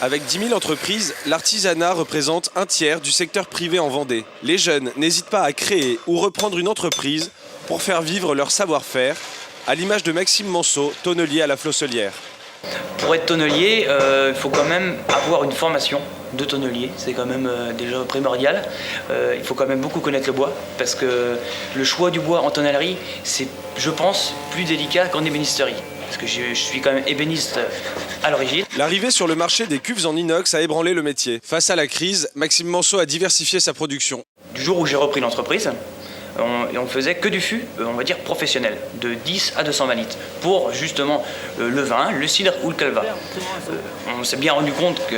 Avec 10 000 entreprises, l'artisanat représente un tiers du secteur privé en Vendée. Les jeunes n'hésitent pas à créer ou reprendre une entreprise pour faire vivre leur savoir-faire, à l'image de Maxime Manceau, tonnelier à la Flosselière. Pour être tonnelier, il faut quand même avoir une formation de tonnelier, c'est quand même déjà primordial. Il faut quand même beaucoup connaître le bois, parce que le choix du bois en tonnellerie, c'est, je pense, plus délicat qu'en ébénisterie. Parce que je suis quand même ébéniste à l'origine. L'arrivée sur le marché des cuves en inox a ébranlé le métier. Face à la crise, Maxime Manceau a diversifié sa production. Du jour où j'ai repris l'entreprise, on faisait que du fût, on va dire professionnel, de 10 à 220 litres, pour justement le vin, le cidre ou le calva. On s'est bien rendu compte que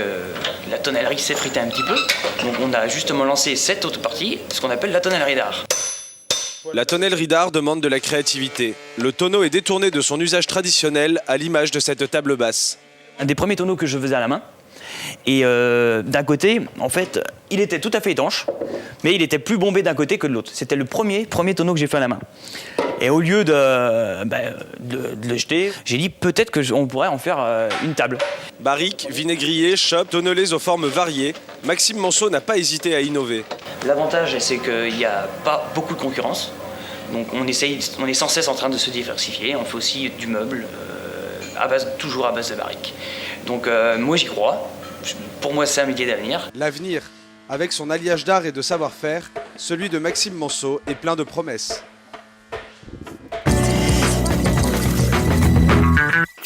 la tonnellerie s'effritait un petit peu, donc on a justement lancé cette autre partie, ce qu'on appelle la tonnellerie d'art. La tonnellerie d'art demande de la créativité. Le tonneau est détourné de son usage traditionnel à l'image de cette table basse. Un des premiers tonneaux que je faisais à la main, et d'un côté, en fait, il était tout à fait étanche, mais il était plus bombé d'un côté que de l'autre. C'était le premier tonneau que j'ai fait à la main. Et au lieu de le jeter, j'ai dit peut-être qu'on pourrait en faire une table. Barriques, vinaigriers, chopes, tonnelés aux formes variées, Maxime Manceau n'a pas hésité à innover. L'avantage, c'est qu'il n'y a pas beaucoup de concurrence. Donc on est sans cesse en train de se diversifier. On fait aussi du meuble, toujours à base de barriques. Donc moi j'y crois. Pour moi c'est un métier d'avenir. L'avenir, avec son alliage d'art et de savoir-faire, celui de Maxime Manceau, est plein de promesses.